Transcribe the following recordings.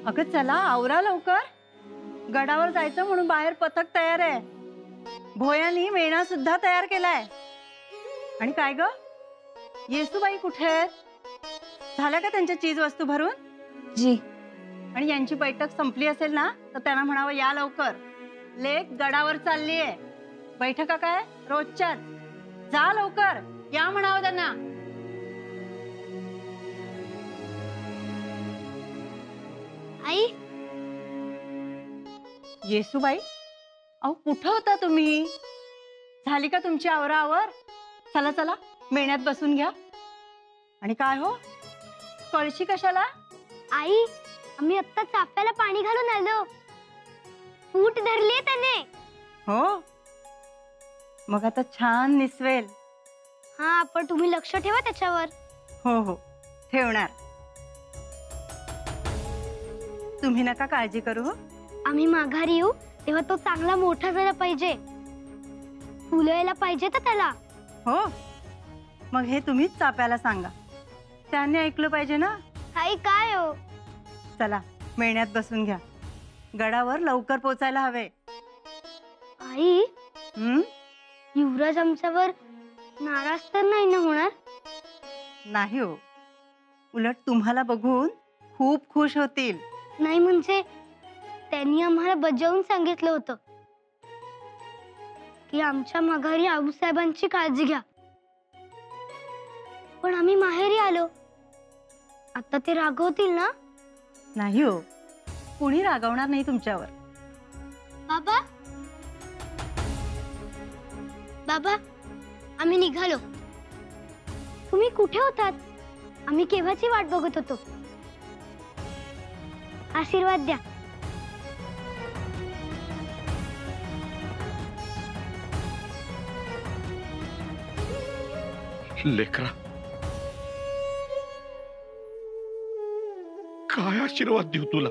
अगं चला आवरा लवकर, गडावर जायचं म्हणून बाहेर पथक तयार आहे. भोयानी मेणा सुद्धा तयार केलाय. आणि काय ग, येसूबाई कुठे आहेत? झाल्या का त्यांच्या चीज वस्तू भरून? जी. आणि यांची बैठक संपली असेल ना, तर त्यांना म्हणावं या लवकर, लेक गडावर चाललीये. बैठका काय रोजच्याच, जा लवकर या म्हणावं त्यांना. आई. येसूबाई, अहो कुठं होता तुम्ही? झाली का तुमची आवराआवर? चला चला मेण्यात बसून घ्या. आणि काय हो, कळशी कशाला? आई, आम्ही आत्ता चाफ्याला पाणी घालून आलो. फूट धरली त्याने. हो, मग आता छान निसवेल. हा, पण तुम्ही लक्ष ठेवा त्याच्यावर. हो हो ठेवणार. तुम्ही नका काळजी करू. आम्ही माघारी येऊ तेव्हा तो चांगला मोठा झाला पाहिजे, फुलं यायला पाहिजे तर त्याला. हो, मग हे तुम्हीच चाप्याला सांगा, त्याने ऐकलं पाहिजे ना. आई काय हो. चला मेण्यात बसून घ्या, गडावर लवकर पोचायला हवे. आई, युवराज आमच्यावर नाराज तर नाही ना होणार? नाही हो, उलट तुम्हाला बघून खूप खुश होतील. नाही म्हणजे त्यांनी आम्हाला बजावून सांगितलं होतं की आमच्या माघारी आऊसाहेबांची काळजी घ्या. पण आम्ही माहेरी आलो, आता ते रागवतील ना? नाही हो, कुणी रागवणार नाही तुमच्यावर. बाबा, बाबा, आम्ही निघालो. तुम्ही कुठे होतात? आम्ही केव्हाची वाट बघत होतो. आशीर्वाद द्या. लेकरा, काय आशीर्वाद देऊ तुला?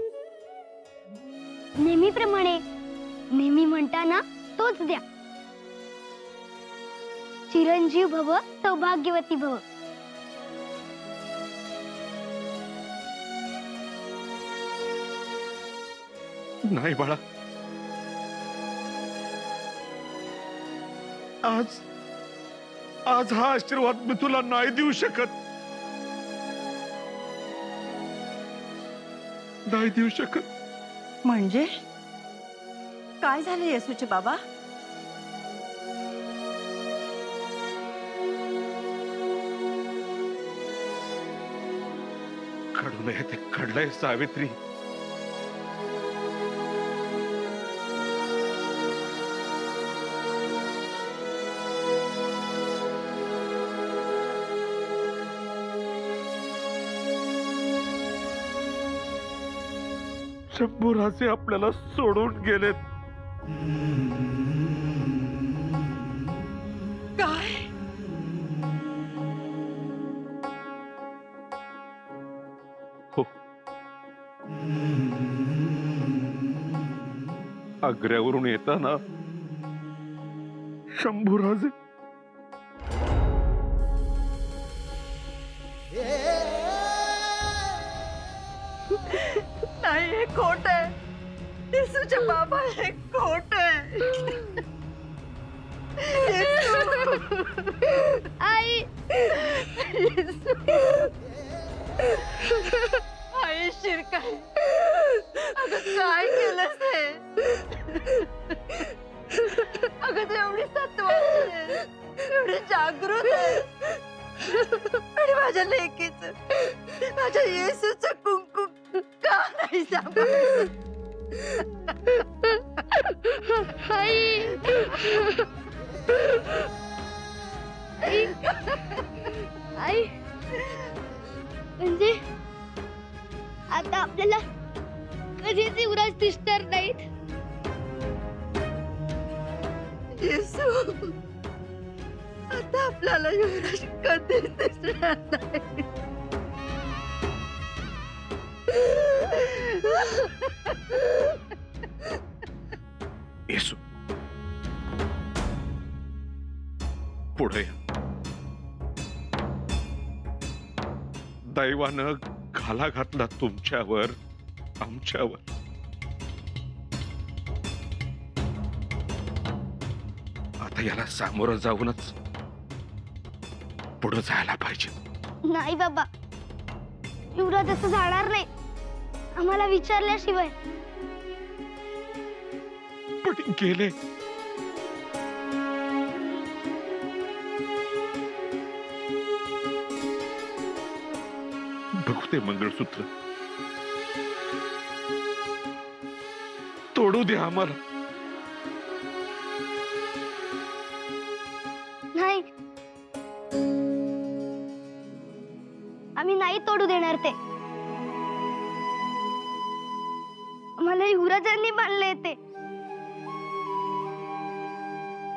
नेहमीप्रमाणे नेहमी म्हणताना तोच द्या. चिरंजीव भव, सौभाग्यवती भव. नाही बाळा, आज आज हा आशीर्वाद मी तुला नाही देऊ शकत. नाही देऊ शकत. म्हणजे काय झाले येसूचे बाबा? घडू नये ते घडलंय सावित्री. शंभूराजे आपल्याला सोडून गेलेत. काय? हो, आग्र्यावरून येताना शंभूराजे नाही, हे खोट आहे. येसूचे बाबा, हे खोट आहे. आई, आई शिरकाय, अगं काय केलंस हे? अगं तू एवढी सत्वाची आहे, एवढी जागृत आहे, आणि माझ्या लेकीच, माझ्या येसूचं कुंकू का नाही सांभाळलं? आई, आई, आई, म्हणजे आता आपल्याला कधीच युवराज दिसणार नाहीत. येसू, आता आपल्याला युवराज कधीच दिसणार नाही. येसू, पुढे दैवानं घाला घातला तुमच्यावर, आमच्यावर. आता याला सामोरं जाऊनच पुढे जायला पाहिजे. नाही बाबा, युवराज असं जाणार नाही आम्हाला विचारल्याशिवाय. पण गेले. बघू ते मंगळसूत्र, तोडू दे आम्हाला. नाही, आम्ही नाही तोडू देणार ते. आम्हाला युवराजांनी बांधले ते.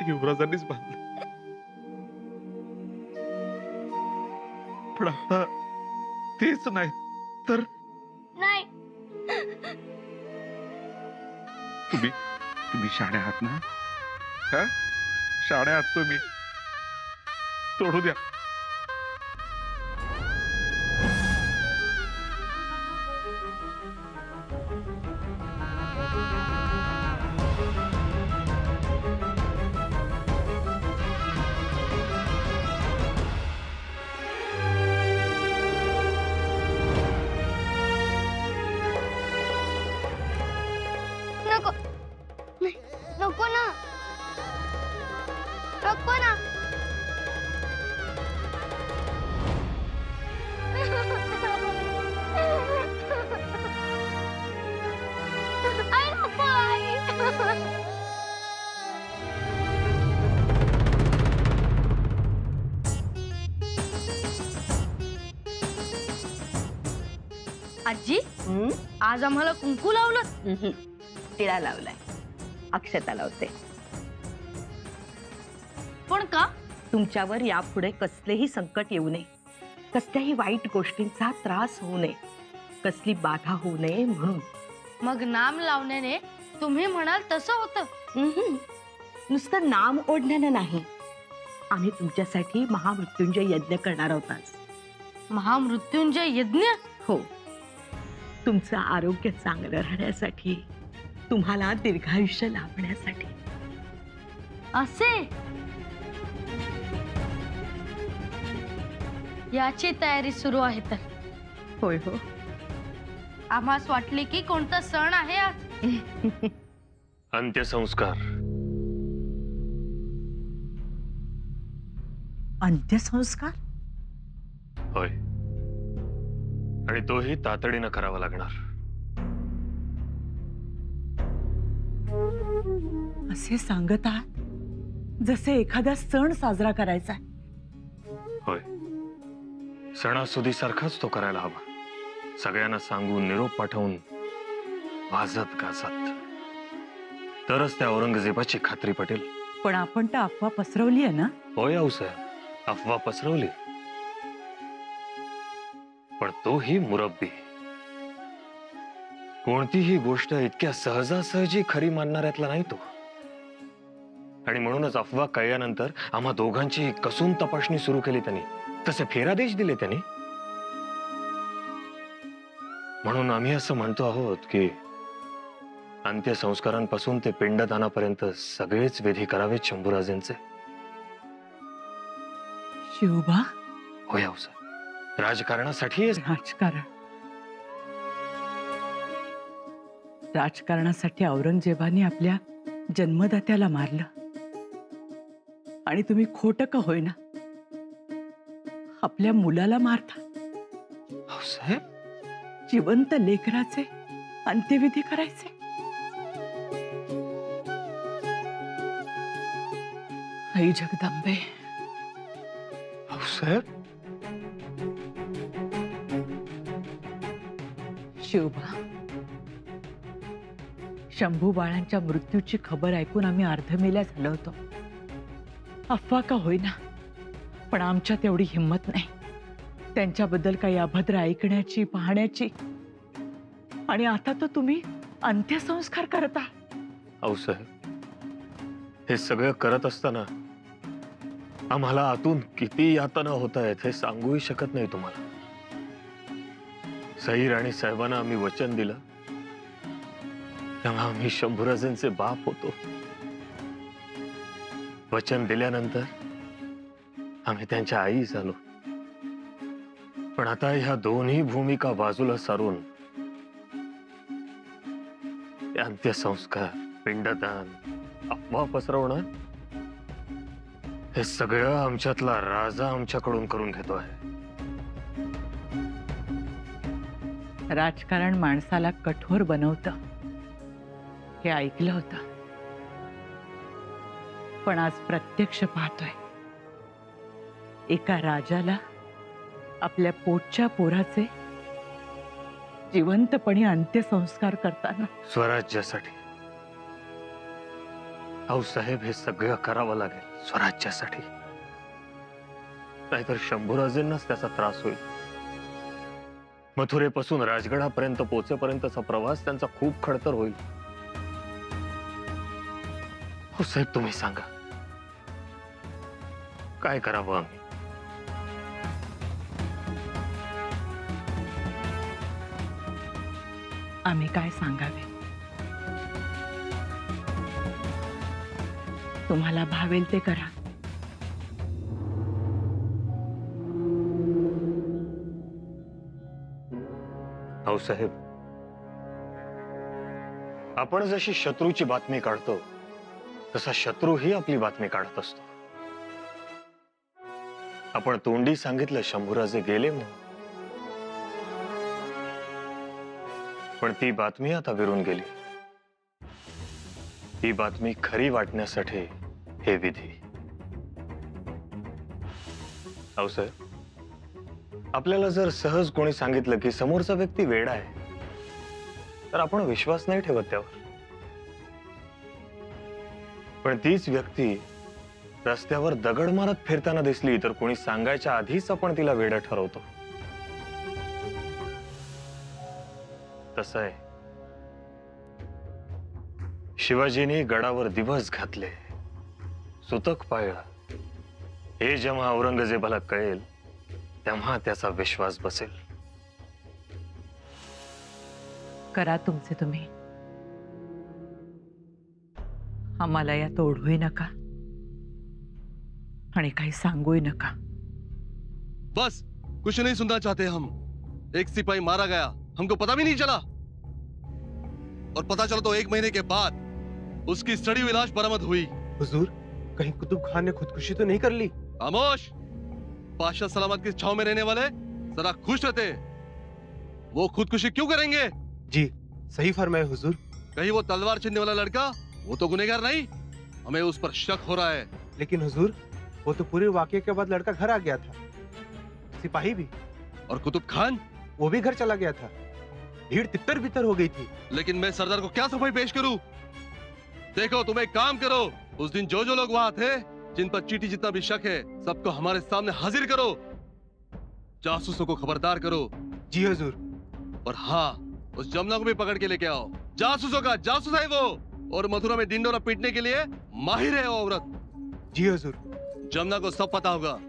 युवराजांनीच बांधलं. पण आता तेच नाही तर नाही, तुम्ही शाणे आहात ना? हा, शाणे आहात तुम्ही. तोडू द्या. नको, नाही, नको ना, नको ना. आई, नको, आई. आजी, आज आम्हाला कुंकू लावलं? तिळा लावलाय, अक्षता लावते. पण का? तुमच्यावर यापुढे कसलेही संकट येऊ नये, कसल्याही वाईट गोष्टींचा त्रास होऊ नये, कसली बाधा होऊ नये म्हणून. मग नाम लावण्याने तुम्ही म्हणाल तसं होतं? नुसतं नाम ओढण्यानं नाही, आम्ही तुमच्यासाठी महामृत्युंजय यज्ञ करणार आहोत आज. महामृत्युंजय यज्ञ? हो, तुमचं आरोग्य चांगलं राहण्यासाठी, तुम्हाला दीर्घायुष्य लाभण्यासाठी. असे? याची तयारी सुरू आहे तर? होय हो. आम्हास वाटले की कोणता सण आहे आज. अंत्यसंस्कार. अंत्यसंस्कार? होय, आणि तोही तातडीनं करावा लागणार. असे सांगत आहात जसे एखादा सण साजरा करायचा. होय, सणासुदीसारखाच तो करायला हवा. सगळ्यांना सांगून, निरोप पाठवून, वाजत गाजत. तरच त्या औरंगजेबाची खात्री पटेल. पण आपण तर अफवा पसरवली आहे ना? होय आऊसाहेब, अफवा पसरवली, पण तोही मुरब्बी. कोणतीही गोष्ट इतक्या सहजासहजी खरी मानणाऱ्यातला नाही तो. आणि म्हणूनच अफवा कळल्यानंतर आम्हा दोघांची कसून तपासणी सुरू केली त्यांनी. तसे फेरादेश दिले त्यांनी. म्हणून आम्ही असं म्हणतो आहोत की अंत्यसंस्कारांपासून ते पिंडदानापर्यंत सगळेच विधी करावेत शंभूराजेंचे. शिवबा? होय आऊसाहेब, राजकारणासाठी. राजकारणासाठी औरंगजेबाने आपल्या जन्मदात्याला मारलं, आणि तुम्ही खोटं का होईना आपल्या मुलाला मारता. आऊसाहेब, जिवंत लेकराचे अंत्यविधी करायचे. आई जगदंबे. आऊसाहेब, शिवबा, शंभू बाळांच्या मृत्यूची खबर ऐकून आम्ही अर्धमेल्या झालो होतो. अफवा का होईना, पण आमच्यात एवढी हिंमत नाही त्यांच्याबद्दल काही अभद्र ऐकण्याची, पाहण्याची. आणि आता तर तुम्ही अंत्यसंस्कार करता. आऊसाहेब, हे सगळं करत असताना आम्हाला आतून किती यातना होत आहेत हे सांगूही शकत नाही तुम्हाला. सई राणी साहेबांना आम्ही वचन दिलं तेव्हा आम्ही शंभूराजेंचे बाप होतो. वचन दिल्यानंतर आम्ही त्यांच्या आई झालो. पण आता ह्या दोन्ही भूमिका बाजूला सारून ते अंत्यसंस्कार, पिंडदान, अफवा पसरवणं हे सगळं आमच्यातला राजा आमच्याकडून करून घेतोय. राजकारण माणसाला कठोर बनवतं हे ऐकलं होतं, पण आज प्रत्यक्ष पाहतोय एका राजाला आपल्या पोटच्या पोराचे जिवंतपणे अंत्यसंस्कार करताना. स्वराज्यासाठी आऊसाहेब हे सगळं करावं लागेल. स्वराज्यासाठी, नाहीतर शंभूराजेंनाच त्याचा त्रास होईल. मथुरेपासून राजगडापर्यंत पोहोचेपर्यंतचा प्रवास त्यांचा खूप खडतर होईल. हो साहेब, तुम्ही सांगा काय करावं आम्ही? आम्ही काय सांगावे? तुम्हाला भावेल ते करा. आऊसाहेब, आपण जशी शत्रूची बातमी काढतो तसा शत्रूही आपली बातमी काढत असतो. आपण तोंडी सांगितलं शंभूराजे गेले म्हणून, पण ती बातमी आता विरून गेली. ही बातमी खरी वाटण्यासाठी हे विधी. आऊसाहेब, आपल्याला जर सहज कोणी सांगितलं की समोरचा व्यक्ती वेडा आहे, तर आपण विश्वास नाही ठेवत त्यावर. पण तीच व्यक्ती रस्त्यावर दगड मारत फिरताना दिसली तर कोणी सांगायच्या आधीच आपण तिला वेडा ठरवतो. तसं आहे. शिवाजीने गडावर दिवस घातले, सुतक पाळला. हे जेव्हा औरंगजेबाला कळेल तेव्हा त्याचा विश्वास बसेल. करा तुमचे तुम्ही. आम्हाला यात ओढूही नका आणि काही सांगूही नका. बस, कुछ नहीं सुनना चाहते हम. एक सिपाही मारा गया, हमको पता भी नहीं चला, और पता चला तो 1 महीने के बाद उसकी सड़ी हुई लाश बरामद हुई. हुजूर, कहीं कुतुब खान ने खुदकुशी तो नहीं कर ली? खामोश. पाशा सलामत की छाव में रहने वाले जरा खुश रहते. वो खुदकुशी क्यों करेंगे? जी सही फरमाए हुजूर. कहीं वो तलवार छीनने वाला लड़का, वो तो गुनहगार नहीं? हमें उस पर शक हो रहा है. लेकिन हुजूर, वो तो पूरे वाकये के बाद लड़का घर आ गया था, सिपाही भी. और कुतुब खान? वो भी घर चला गया था. भीड़ तितर बितर हो गई थी. लेकिन मैं सरदार को क्या सफाई पेश करूं? देखो, तुम एक काम करो, उस दिन जो जो लोग वहां थे, जिन पर चीटी जितना भी शक है, सबको हमारे सामने हाजिर करो. जासूसों को खबरदार करो. जी हुजूर. और हाँ, उस जमुना को भी पकड़ के लेके आओ. जासूसों का जासूस है वो, और मथुरा में डिंडोरा पीटने के लिए माहिर है वो औरत. जी हुजूर. जमुना को सब पता होगा.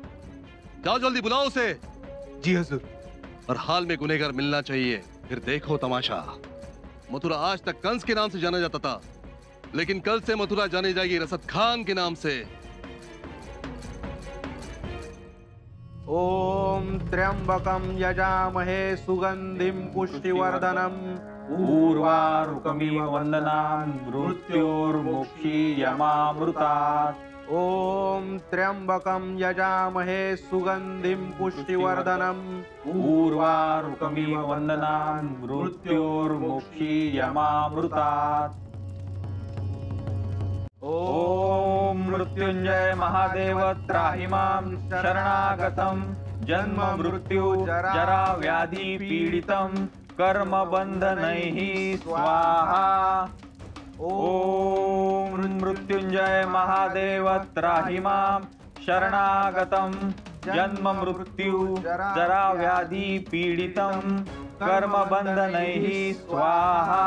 जाओ जल्दी बुलाओ उसे. जी हुजूर. और हाल में गुनहगार मिलना चाहिए. फिर देखो तमाशा. मथुरा आज तक कंस के नाम से जाना जाता था, लेकिन कल से मथुरा जानी जाएगी रसद खान के नाम से. ओम त्र्यंबकं यजामहे सुगंधिं पुष्टिवर्धनम् उर्वारुकमिव वन्दनान् मृत्योर्मुक्षीयमामृतात्. ओम त्र्यंबकं यजामहे सुगंधिं पुष्टिवर्धनम् उर्वारुकमिव वन्दनान् मृत्योर्मुक्षीयमामृतात्. ओम मृत्युंजय महादेव त्राहि मां शरणागतं. जन्म मृत्यु जरा व्याधि पीडितं कर्म बंधनैः स्वाहा. ओम मृत्युंजय महादेव त्राहि मां शरणागतं. जन्म मृत्यु जरा व्याधि पीडितं कर्म बंधनैः स्वाहा.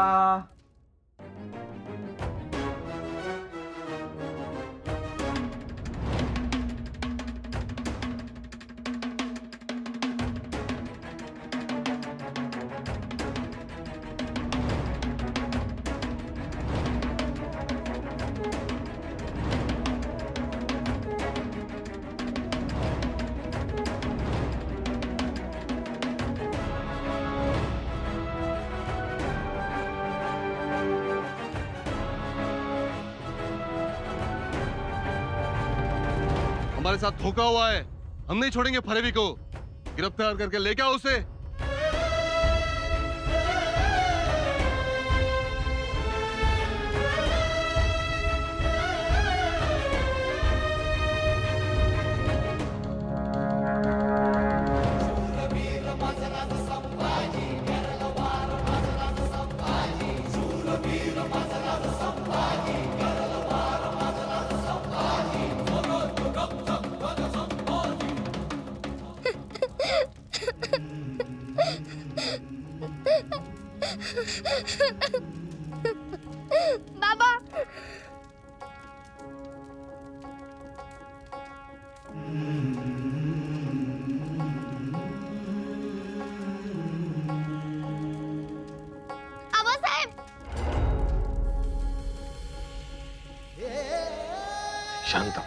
हमारे साथ धोखा हुआ है। हम नहीं छोड़ेंगे फरेबी को। गिरफ्तार करके लेके आओ उसे। बाबा आबासाहेब शांत.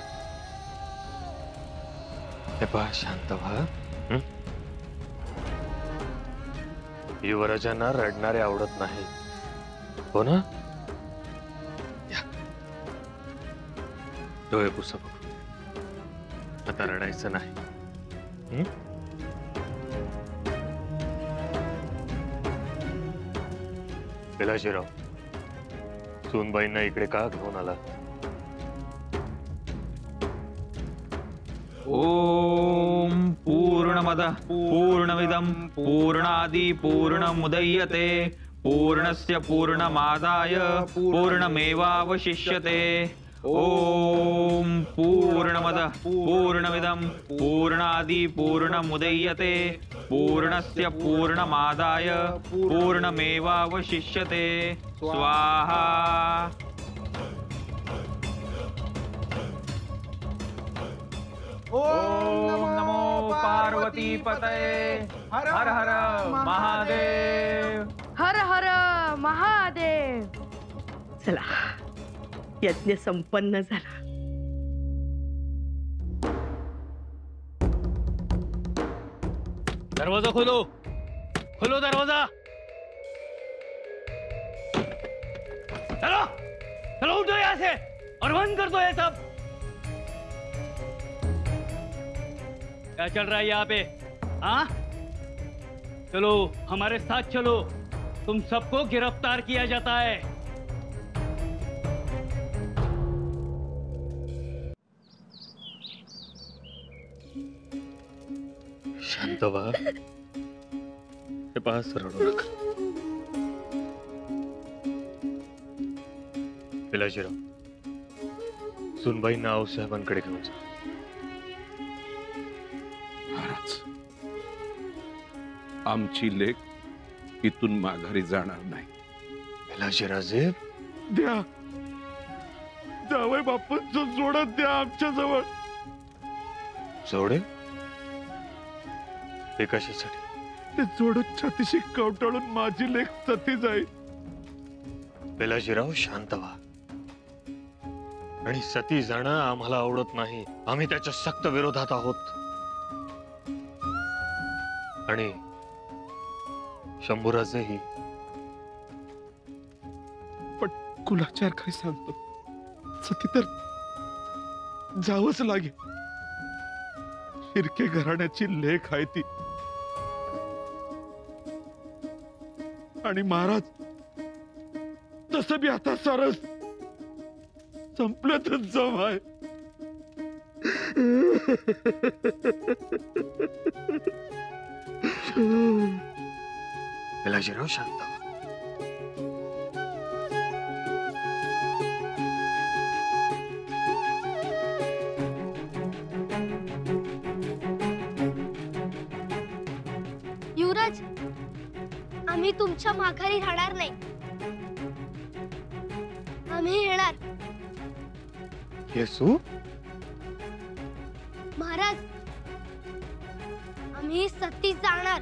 हे पहा, शांत व्हा. युवराजांना रडणारे आवडत नाही, हो ना? या, डोळे पुसा बघू. आता रडायचं नाही. विलाजीराव, सूनबाईंना इकडे का घेऊन आला? ओम पूर्णमदः पूर्णमिदं पूर्णादि पूर्णमुदह्यते पूर्णस्य पूर्णमादाय पूर्णमेवावशिष्यते. ओम पूर्णमदः पूर्णमिदं पूर्णादि पूर्णमुदह्यते पूर्णस्य पूर्णमादाय पूर्णमेवावशिष्यते. स्वाहा. ओम नमो पार्वती पतये. हर हर महादेव. हर हर महादेव. चला, यज्ञ संपन्न झाला. दरवाजा खोलो, खोलो दरवाजा. चलो चलो, उठो यहाँ से और बंद कर दो ये सब. क्या चल रहा है यहाँ पे? हाँ, चलो हमारे साथ चलो, तुम सबको गिरफ्तार किया जाता है. शांत व्हा. हे पहा, रडू नका. विलाजीराव, सुनबाईंना आऊसाहेबांकडे घेऊन जा. महाराज, आमची लेक इथून माघारी जाणार नाही. विलाजीराजे, द्या, जावई बापूंचं जोडत द्या आमच्या जवळ. जोडे? ते कशासाठी? ते जोडत छातीशी कवटाळून माझी लेक सती जाईल. विलाजीराव, शांत व्हा. आणि सती जाणं आम्हाला आवडत नाही. आम्ही त्याच्या सक्त विरोधात आहोत. आणि शंभूराजेही. पण कुलाचार काय सांगतो, सती तर जावंच लागेल. शिर्के घराण्याची लेक आहे ती. आणि महाराज, तसं बी आता सरस संपल्यातच जम आहे. विलाजीराव, शांत व्हा. युवराज, आम्ही तुमच्या माघारी राहणार नाही. आम्ही येणार. येसू? महाराज, आम्ही सती जाणार.